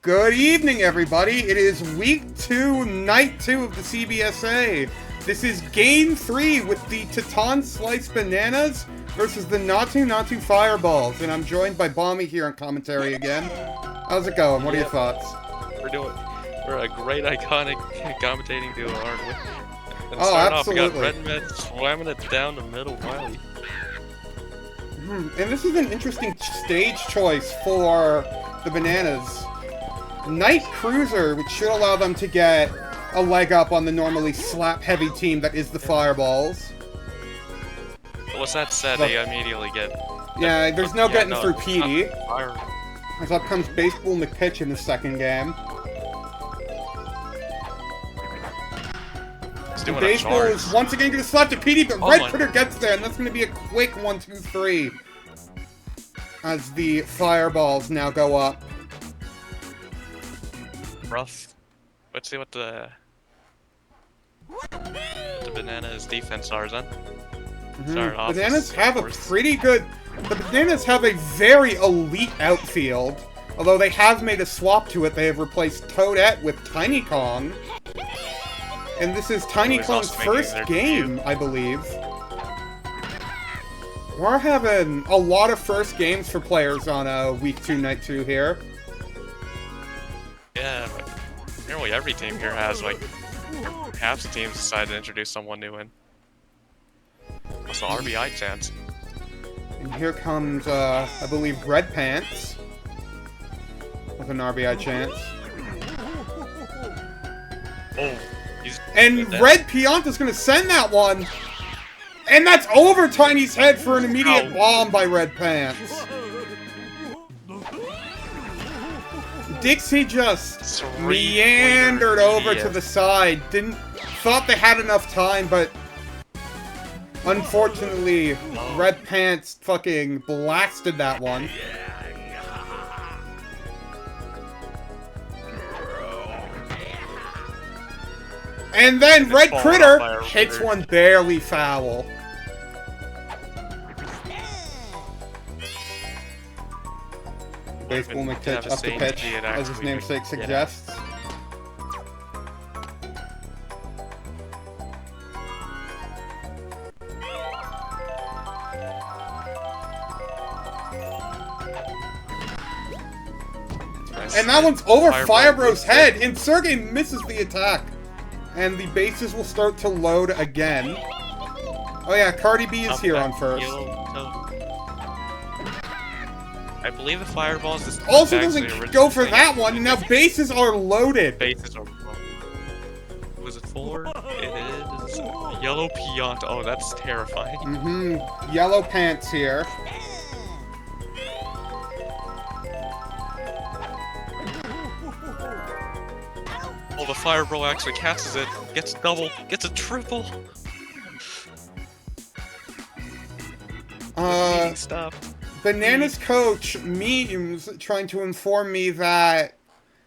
Good evening, everybody. It is week 2, night 2 of the CBSA. This is game 3 with the TatonSlice bananas versus the NatuNatu fireballs. And I'm joined by Bomby here on commentary again. How's it going? What are your thoughts? We're a great iconic commentating duo, aren't we? And oh, absolutely. Off, we got Red Med slamming it down the middle, Wiley. And this is an interesting stage choice for the bananas. Night Cruiser, which should allow them to get a leg up on the normally slap-heavy team that is the Fireballs. What's that said? They immediately get... Yeah, there's no getting through PD. Fire. As up comes Boomer293 in the second game. Baseball is once again going to slap to PD, but Red Critter gets there, and that's going to be a quick 1-2-3. As the Fireballs now go up. Rough. Let's see what the bananas defense are then. Bananas have a pretty good... The bananas have a very elite outfield. Although they have made a swap to it. They have replaced Toadette with Tiny Kong. And this is Tiny Kong's first game, I believe. We're having a lot of first games for players on week 2, night 2 here. Yeah, but nearly every team here has, like, half the teams decide to introduce someone new in. What's the RBI chance? And here comes, I believe, Red Pants. With an RBI chance. Oh. And Red Pianta's gonna send that one! And that's over Tiny's head for an immediate bomb by Red Pants. Dixie just meandered over to the side. Thought they had enough time, but unfortunately, Red Pants fucking blasted that one. And then Red Critter hits one barely foul. Baseball McTitch up the pitch, as his namesake suggests. And that one's over Firebro's head, and Sergey misses the attack. And the bases will start to load again. Oh yeah, Cardi B is here on first. I believe the Fireballs is also doesn't go for that one, and now bases are loaded. Bases are loaded. Was it 4? It is Yellow Pianta. Oh, that's terrifying. Yellow Pants here. Oh, the Fireball actually catches it, gets a double, gets a triple. Stop. Bananas coach memes trying to inform me that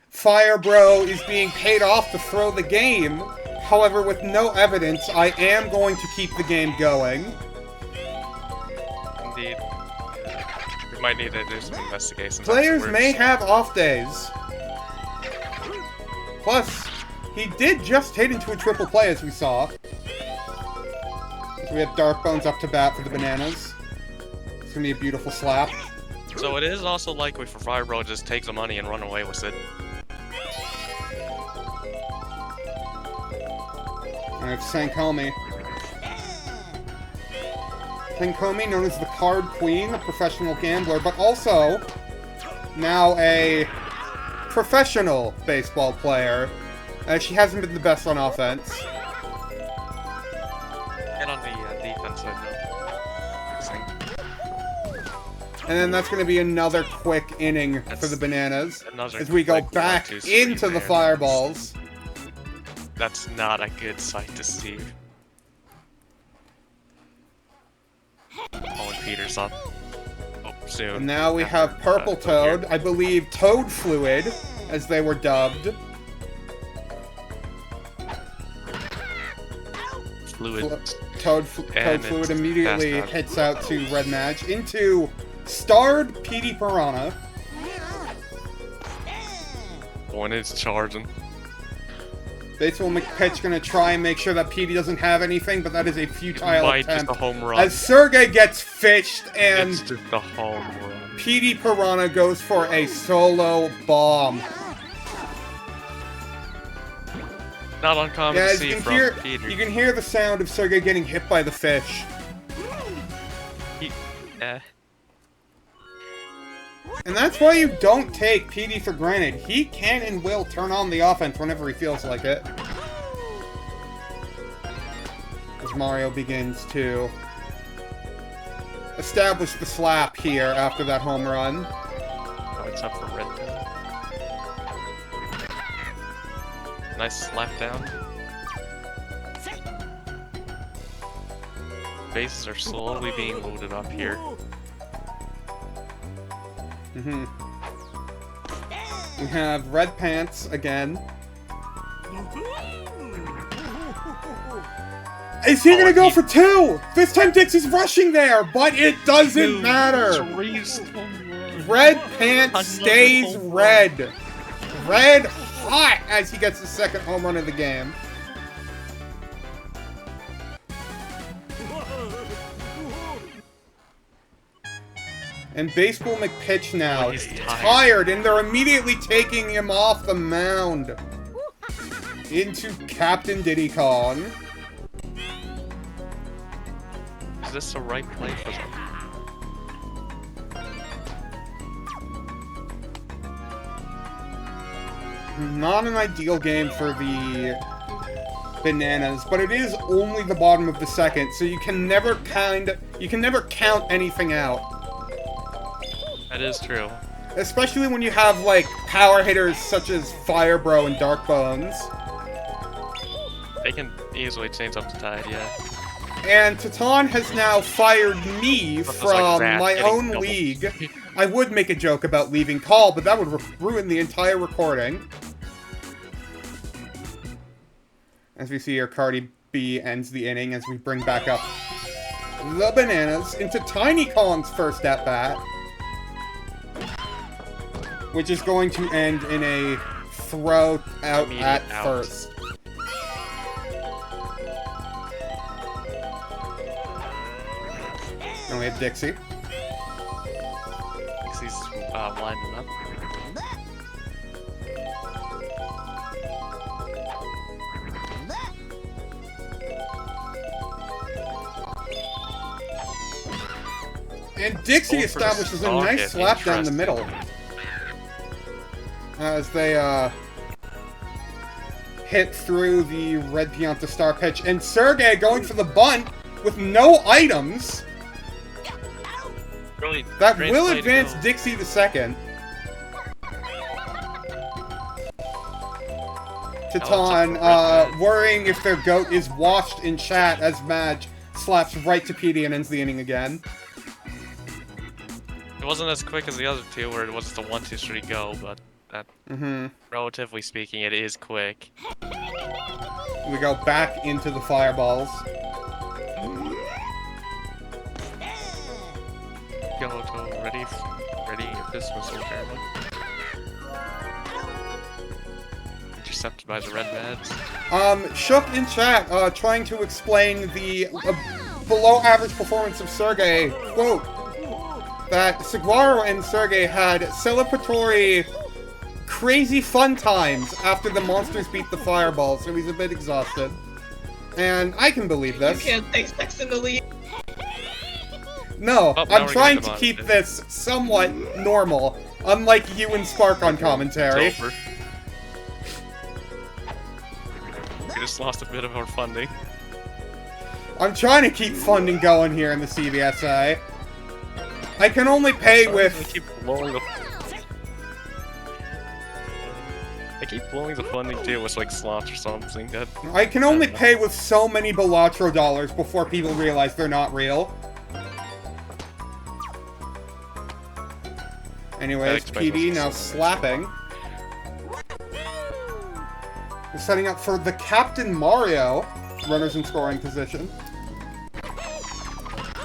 Firebro is being paid off to throw the game. However, with no evidence, I am going to keep the game going. Indeed. We might need to do some investigations. Players may have off days. Plus, he did just hit into a triple play, as we saw. So we have Dark Bones up to bat for the Bananas. It's gonna be a beautiful slap. So it is also likely for Firebro to just take the money and run away with it. I have Sankomi. Sankomi, known as the Card Queen, a professional gambler, but also now a professional baseball player. She hasn't been the best on offense. And on the defense side, no. And then that's going to be another quick inning for the Bananas as we go back into the Fireballs. That's not a good sight to see. Pulling Peters up. Oh, soon. And now we have Purple Toad, I believe Toad Fluid, as they were dubbed. Toad Fluid immediately hits out to Red Madge into starred Petey Piranha. Baseball and it's charging. Baseball McPitch gonna try and make sure that Petey doesn't have anything, but that is a futile Might just attempt. a home run. As Sergey gets fished, and It's just a home run. Petey Piranha goes for a solo bomb. Not uncommon Yeah, to see from Peter. you can hear the sound of Sergey getting hit by the fish. And that's why you don't take Petey for granted. He can and will turn on the offense whenever he feels like it. As Mario begins to establish the slap here after that home run. Oh, it's up for red. Nice slap down. Bases are slowly being loaded up here. We have Red Pants again. Is he gonna go for two? This time Dixie's rushing there, but it doesn't matter. Red Pants stays red. Red hot as he gets the second home run of the game. And Baseball McPitch now he's tired, and they're immediately taking him off the mound into Captain Diddy Kong. Is this the right play for them? Not an ideal game for the Bananas, but it is only the bottom of the second, so you can never count anything out. That is true. Especially when you have, like, power hitters such as Fire Bro and Dark Bones. They can easily change up the tide, yeah. And Tatan has now fired me from like my own double. league. I would make a joke about leaving call, but that would ruin the entire recording. As we see here, Cardi B ends the inning as we bring back up the Bananas into Tiny Kong's first at-bat. Which is going to end in a throw out at first. And we have Dixie. Dixie's lining up. And Dixie establishes a nice slap down the middle. As they, hit through the red Pianta star pitch. And Sergey going for the bunt with no items. Really That will advance Dixie to second. Tatan, worrying if their goat is washed in chat as Madge slaps right to Petey and ends the inning again. It wasn't as quick as the other two where it was just a 1-2-3 go, but that, relatively speaking, it is quick. We go back into the fireballs. Goto, ready if this was apparently. Intercepted by the red beds. Shook in chat, trying to explain the below average performance of Sergey. Quote, that Saguaro and Sergey had celebratory, crazy fun times after the monsters beat the fireball, so he's a bit exhausted. And I can believe this. You can't take sex in the league. No, Oh, I'm trying to keep this somewhat normal, unlike you and Spark on commentary. It's over. We just lost a bit of our funding. I'm trying to keep funding going here in the CBSA. I can only pay with... They keep blowing the funding too with like slots or something. I can only pay with so many Balatro dollars before people realize they're not real. Anyways, PD now slapping. We're setting up for the Captain Mario. Runners in scoring position.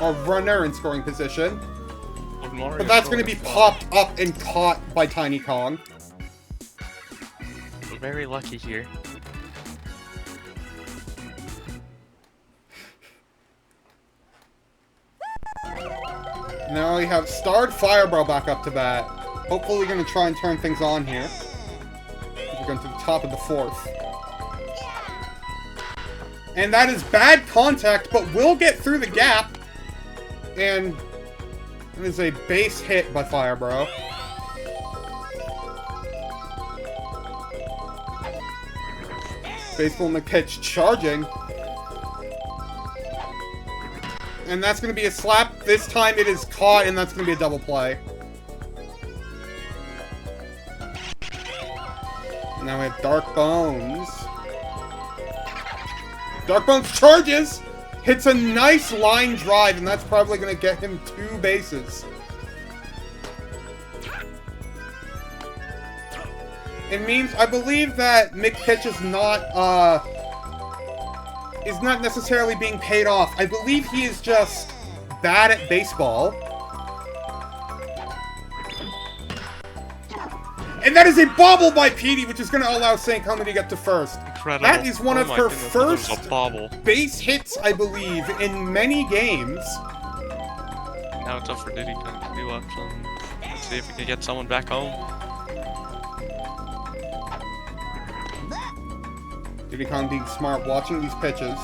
Or runner in scoring position. But that's going to be popped up and caught by Tiny Kong. very lucky here. Now we have starred Fireball back up to bat. Hopefully we're going to try and turn things on here. We're going to the top of the 4th. And that is bad contact, but will get through the gap. And it is a base hit by Firebro. Baseball McPitch charging. And that's going to be a slap. This time it is caught, and that's going to be a double play. Now we have Dark Bones. Dark Bones charges! Hits a nice line drive, and that's probably going to get him 2 bases. It means, I believe that McPitch is not necessarily being paid off. I believe he is just bad at baseball. And that is a bobble by Petey, which is going to allow St. Comey to get to first. Incredible. That is one of her first base hits, I believe, in many games. Now it's up for Diddy to do up some. Let's see if we can get someone back home. Diddy Kong being smart, watching these pitches.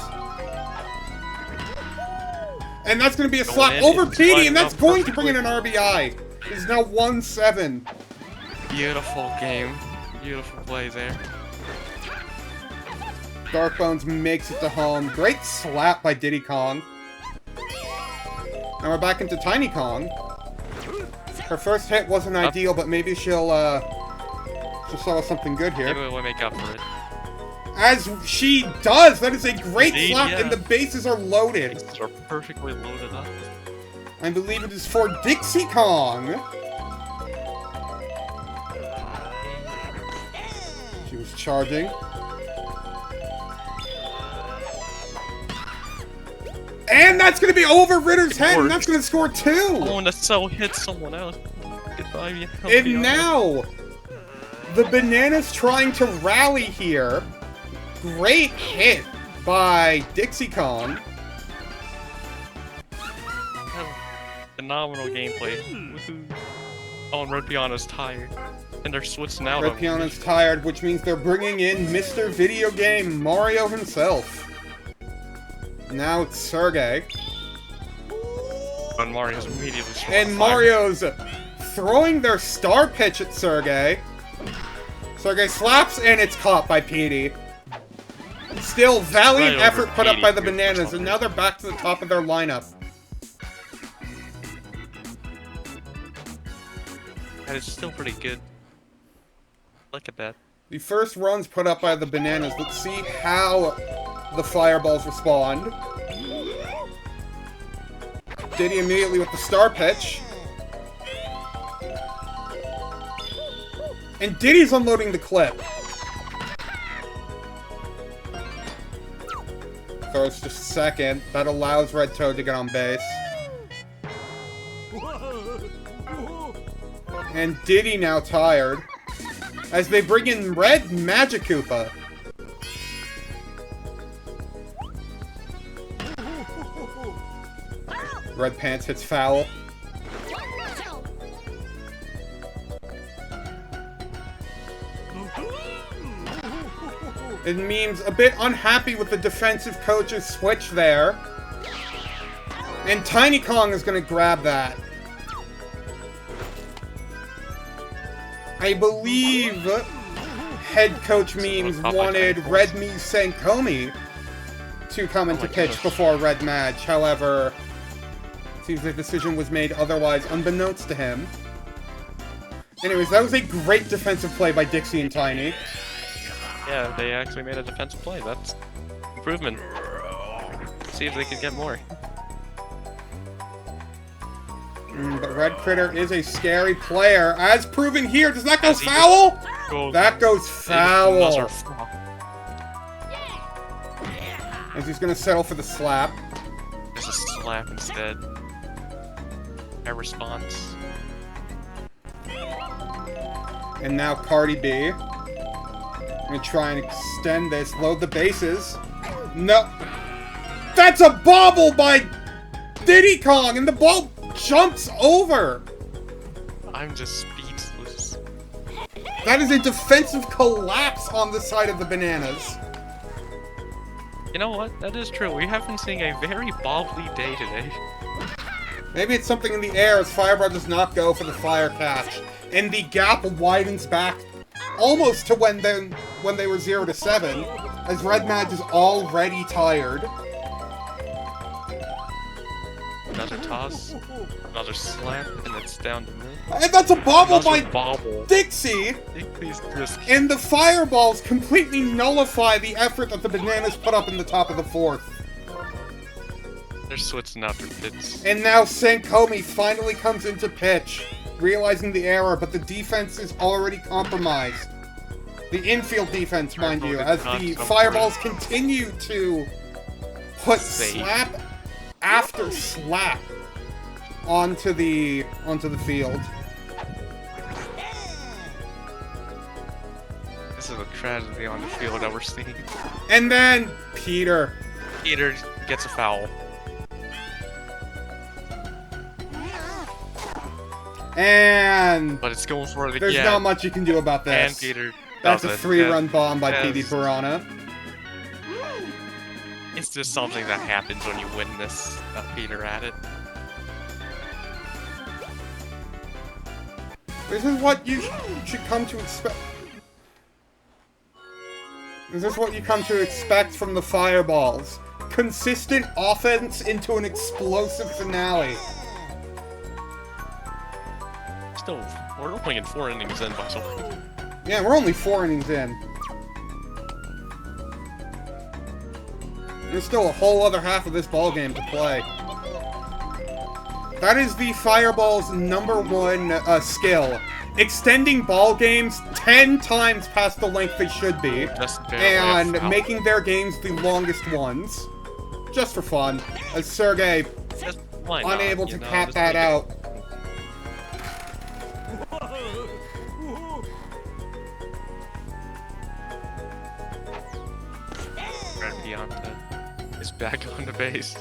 And that's going to be a slap over Petey, and that's going to bring in an RBI. It's now 1-7. Beautiful game. Beautiful play there. Dark Bones makes it to home. Great slap by Diddy Kong. Now we're back into Tiny Kong. Her first hit wasn't ideal, but maybe she'll show us something good here. Maybe we'll make up for it. As she does! That is a great Indeed, slap, yeah. and the bases are loaded. Bases are perfectly loaded up. I believe it is for Dixie Kong. She was charging. And that's going to be over Ritter's head, and that's going to score 2! Oh, and that's so hit someone else. Goodbye, And now, the Bananas trying to rally here. Great hit by Dixie Kong. Phenomenal gameplay. Woohoo. Oh, and Red Piano's tired. And they're switching out. Red Piano's tired, which means they're bringing in Mr. Video Game, Mario himself. Now it's Sergey. And Mario's immediately And Mario's throwing their star pitch at Sergey. Sergey slaps, and it's caught by Petey. Still, valiant effort put up by the Bananas, and now they're back to the top of their lineup. That is still pretty good. Look at that. The first runs put up by the Bananas. Let's see how the Fireballs respond. Diddy immediately with the star pitch. And Diddy's unloading the clip. Throws just a second. That allows Red Toad to get on base. And Diddy now tired. As they bring in Red Magikoopa. Red Pants hits foul. It means a bit unhappy with the defensive coach's switch there. And Tiny Kong is going to grab that. I believe head coach Memes wanted Red Me Sankomi to come into pitch before Red Madge. However, it seems the decision was made otherwise unbeknownst to him. Anyways, that was a great defensive play by Dixie and Tiny. Yeah, they actually made a defensive play. That's improvement. See if they can get more. But Red Critter is a scary player, as proven here. Does that go foul? That goes foul. As he's going to settle for the slap. There's a slap instead. A response. And now Cardi B. gonna try and extend this. Load the bases. No. That's a bobble by Diddy Kong, and the ball jumps over. I'm just speechless. That is a defensive collapse on the side of the bananas. You know what? That is true. We have been seeing a very bobbly day today. Maybe it's something in the air as Fireball does not go for the fire catch. And the gap widens back almost to when they were 0-7, as Red Mad is already tired. Another toss, another slap, and it's down to mid. And that's a bobble by bobble. Dixie! Dixie's just... And the fireballs completely nullify the effort that the bananas put up in the top of the fourth. They're switching out their pits. And now Sankomi finally comes into pitch, realizing the error, but the defense is already compromised. The infield defense, mind you, as the fireballs continue to put slap after slap onto the field. This is a tragedy on the field that we're seeing. And then Peter gets a foul. And but it's going for it again. There's not much you can do about this. And Peter That's a 3-run bomb by PD Piranha. It's just something that happens when you witness Peter at it. This is what you should come to expect. This is what you come to expect from the Fireballs. Consistent offense into an explosive finale. Still, we're only in 4 innings in, by the way. Yeah, we're only 4 innings in. There's still a whole other half of this ballgame to play. That is the Fireball's #1 skill. Extending ball games 10 times past the length they should be. And making their games the longest ones. Just for fun. As Sergey, unable to cap that out. Is back on the base.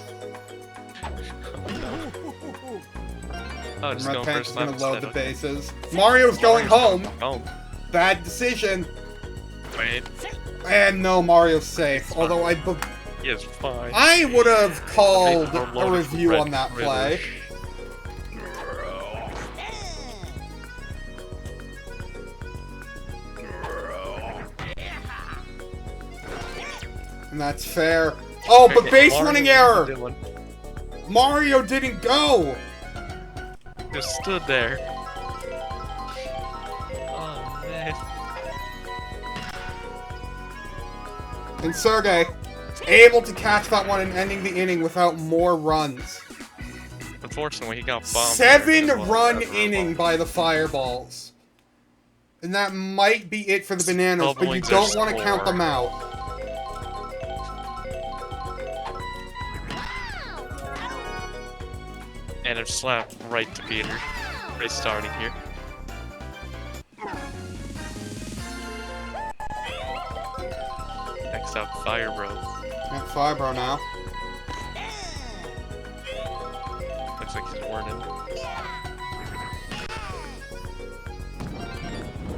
Oh, just going first. Gonna load the bases. Mario's going home. Bad decision. Wait. And no, Mario's safe. Although he is fine. I would have called a review on that play. And that's fair. Oh, but base running error! Mario didn't go! Just stood there. Oh, man. And Sergey, able to catch that one and ending the inning without more runs. Unfortunately, he got bombed. 7-run inning by the Fireballs. And that might be it for the Bananas, but you don't want to count them out. And a slap right to Peter. Right starting here. Next up, Firebro. Yeah, Firebro now. Looks like he's warning.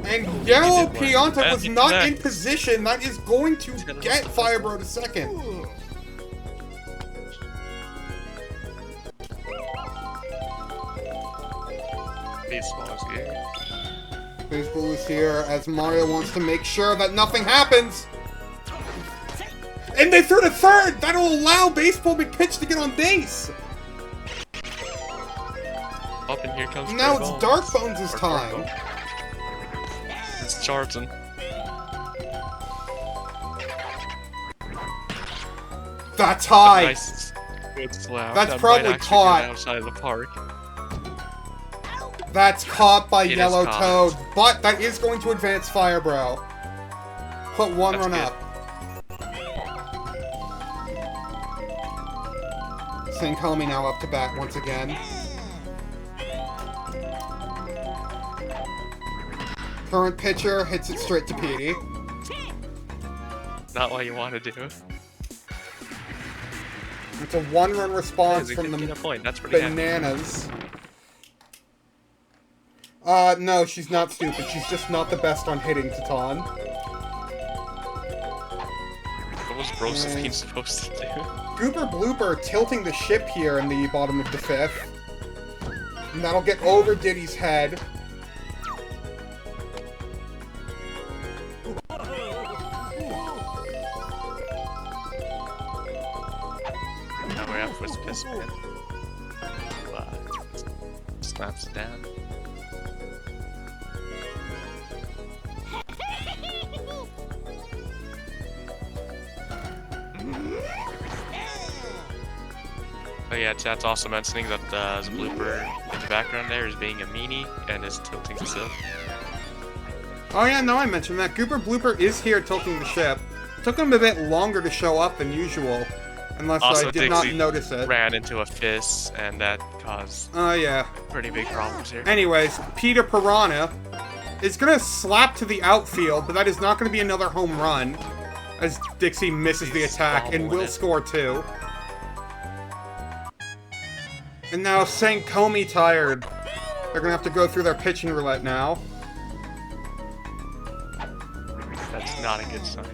And Yellow Pianta was not in position. That is going to get Firebro to second. Baseball is here. Baseball is here as Mario wants to make sure that nothing happens. And they threw to third! That'll allow Baseball McPitch to get on base! Up and here comes now it's Dark Bones' time. It's Charlton. That's high! Nice, good slap. That's probably caught. Outside of the park. That's caught by Yellow Toad, but that is going to advance Firebro. Put one run up. Sankomi now up to bat once again. Current pitcher hits it straight to Petey. not what you want to do. It's a one-run response Yeah, from the a point. That's pretty Bananas. No, she's not stupid. She's just not the best on hitting Tatan. What was Brosephine supposed to do? Gooper Blooper tilting the ship here in the bottom of the 5th. And that'll get over Diddy's head. Now we're up with Pissman. Snaps it down. Oh yeah, chat's also mentioning that the blooper in the background there is being a meanie and is tilting the ship. Oh yeah, no, I mentioned that. Gooper Blooper is here tilting the ship. Took him a bit longer to show up than usual. Unless also, I did not notice it. Ran into a fist, and that caused yeah. pretty big problems here. Anyways, Peter Piranha is going to slap to the outfield, but that is not going to be another home run, as Dixie misses the attack and will score 2. And now St. Comey tired. They're going to have to go through their pitching roulette now. That's not a good sign.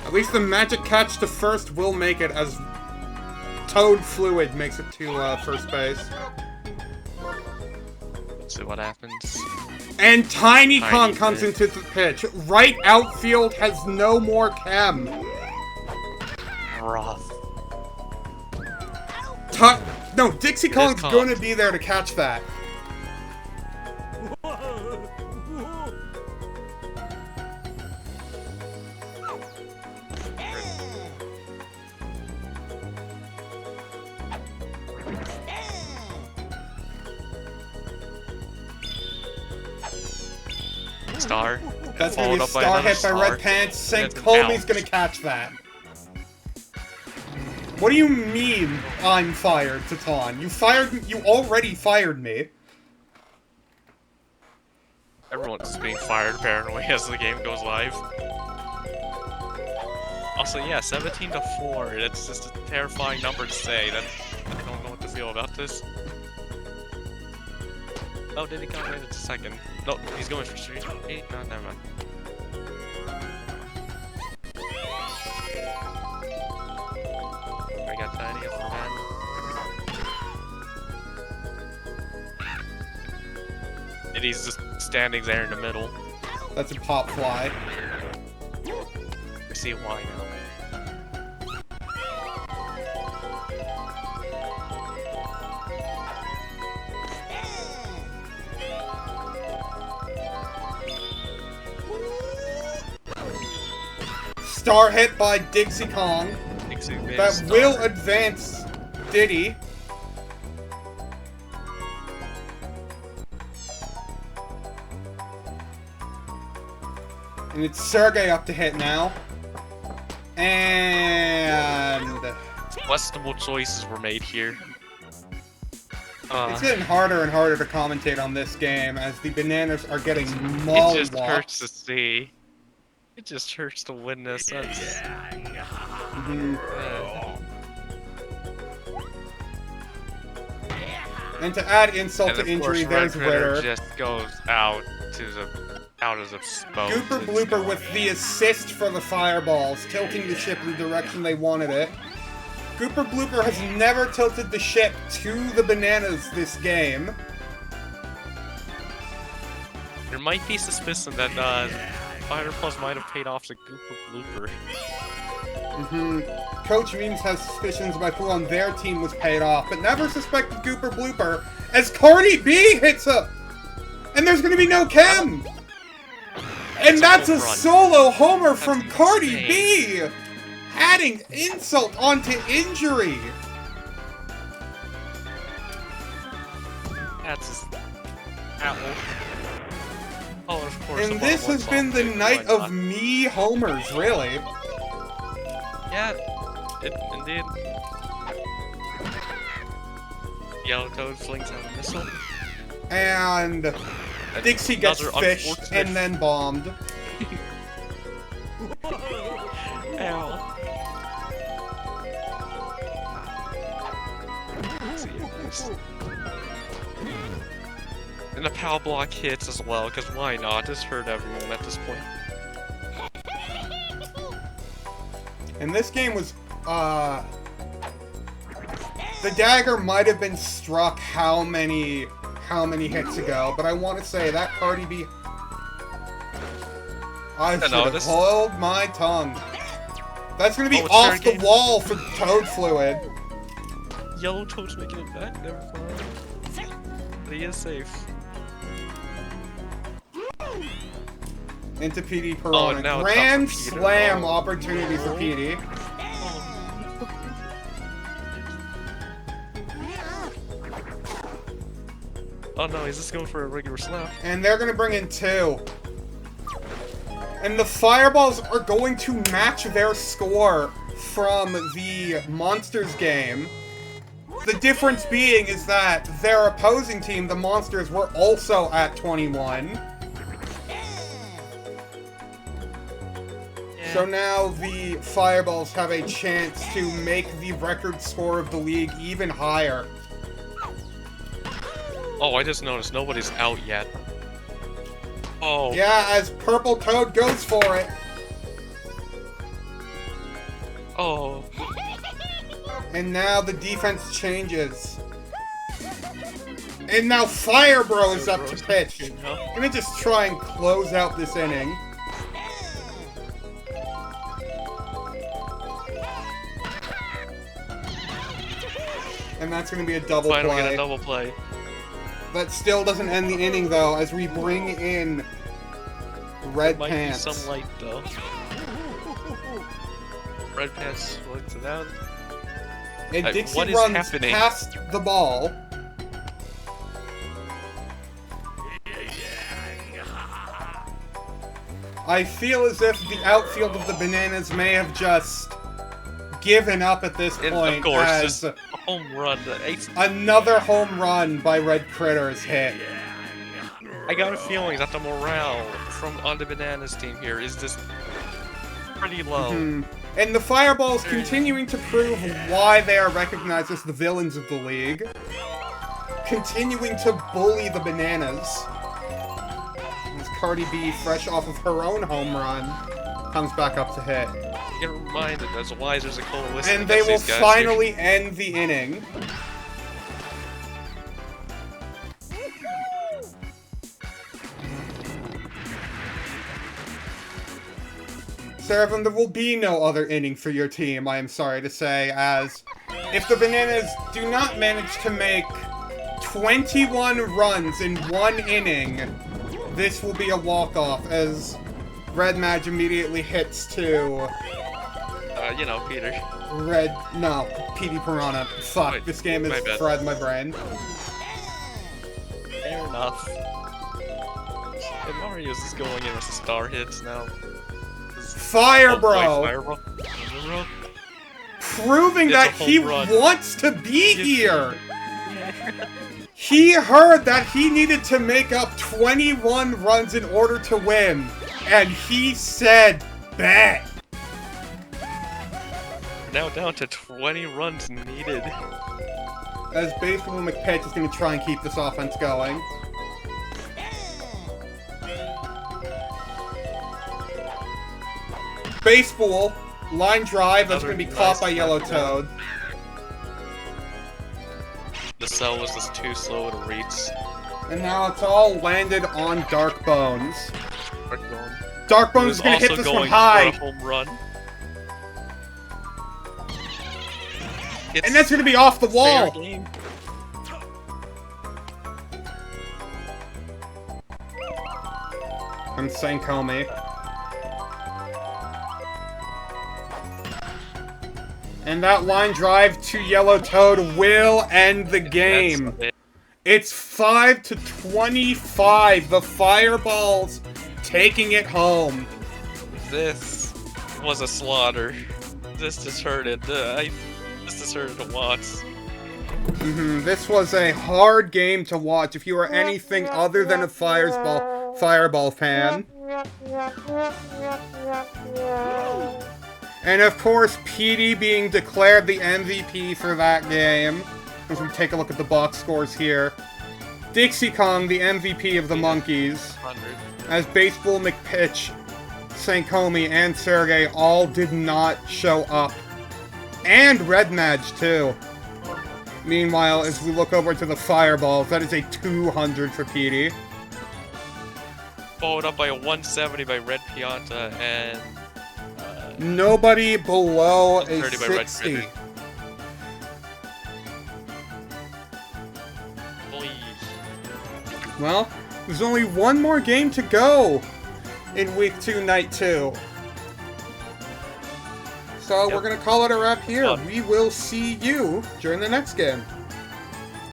At least the magic catch to first will make it, as Toad Fluid makes it to first base. Let's see what happens. And Tiny Kong comes into the pitch. Right outfield has no more chem. Rough. No, Dixie Kong's going to be there to catch that. Star. That's going to be a star hit by Red Pants. St. Comey's going to catch that. What do you mean, I'm fired, Tatan? You already fired me. Everyone's being fired, apparently, as the game goes live. Also, yeah, 17-4. It's just a terrifying number to say. I don't know what to feel about this. Oh, did he come in? It's a second. No, he's going for 3. 8. No, never mind. I got Tiny up for that. And he's just standing there in the middle. That's a pop fly. I see why now. Star hit by Dixie Kong. That will advance Diddy. And it's Sergey up to hit now. And questionable choices were made here. It's getting harder and harder to commentate on this game as the Bananas are getting mollywopped. It just hurts to see. It just hurts to witness. And to add insult to injury, there's Ritter. Just goes out as a spoke. Gooper Blooper with the assist for the fireballs, tilting the ship in the direction they wanted it. Gooper Blooper has never tilted the ship to the Bananas this game. There might be suspicion that Fire Plus might have paid off to Gooper Blooper. Coach Memes has suspicions about who on their team was paid off, but never suspected Gooper Blooper as Cardi B hits up! And there's gonna be no chem! And that's a solo homer from Cardi B! Adding insult onto injury! That's just... Oh, of course. And this has been the night of me homers, really. Yeah, indeed. Yellow Toad flings out a missile. And Dixie gets fished and then bombed. Ow. And the power block hits as well, because why not? Just hurt everyone at this point. And this game was, the dagger might have been struck how many hits ago, but I want to say that Cardi B... I should have held my tongue. That's gonna be off the wall for Toad Fluid. Yellow Toad's making it back, never mind. But he is safe. Into PD Piranha. Grand Slam opportunity for PD. Oh no, he's just going for a regular slap. And they're gonna bring in 2. And the Fireballs are going to match their score from the Monsters game. The difference being is that their opposing team, the Monsters, were also at 21. So now the Fireballs have a chance to make the record score of the league even higher. Oh, I just noticed nobody's out yet. Oh. Yeah, as Purple Toad goes for it. Oh. And now the defense changes. And now Firebro is up to pitch. I'm gonna just try and close out this inning. And that's gonna be a double play. Finally get a double play. That still doesn't end the inning, though, as we bring in Red Pants. Might be some light, though. Red Pants looks down. And Dixie runs past the ball. I feel as if the outfield of the Bananas may have just given up at this point. Of course, as just a home run. Another home run by Red Critters hit. I got a feeling that the morale on the Bananas team here is just pretty low. And the Fireballs continuing to prove why they are recognized as the villains of the league. Continuing to bully the Bananas. As Cardi B, fresh off of her own home run, comes back up to hit. Get reminded as why there's a coalition. And they will finally end the inning. Seraphim, there will be no other inning for your team, I am sorry to say, as if the Bananas do not manage to make 21 runs in one inning, this will be a walk-off, as Red Madge immediately hits to... you know, Peter. PD Piranha. Fuck, wait, this game is fried my brain. Fair enough. And Mario's just going in with star hits now. Firebro! Proving that he wants to be here! He heard that he needed to make up 21 runs in order to win, and he said, bet! Now down to 20 runs needed. As Baseball McPitch is going to try and keep this offense going. Baseball, line drive, that's going to be caught by Yellow Toad. The cell was just too slow to reach. And now it's all landed on Dark Bones. Dark Bones is going to hit this one high. For a home run. And that's going to be off the wall. I'm saying Comey. And that line drive to Yellow Toad will end the game. It's 5-25. The Fireballs taking it home. This was a slaughter. This just hurted. This just hurted to watch. This was a hard game to watch if you are anything other than a Fireball fan. And of course, Petey being declared the MVP for that game. As we take a look at the box scores here. Dixie Kong, the MVP of the Monkeys. 100. As Baseball McPitch, Sankomi, and Sergey all did not show up. And Red Madge, too. Meanwhile, as we look over to the Fireballs, that is a 200 for Petey. Followed up by a 170 by Red Pianta and... nobody below a 30 by Red 60. Critter. Please. Well, there's only one more game to go in Week 2, Night 2. So we're going to call it a wrap here. Fun. We will see you during the next game.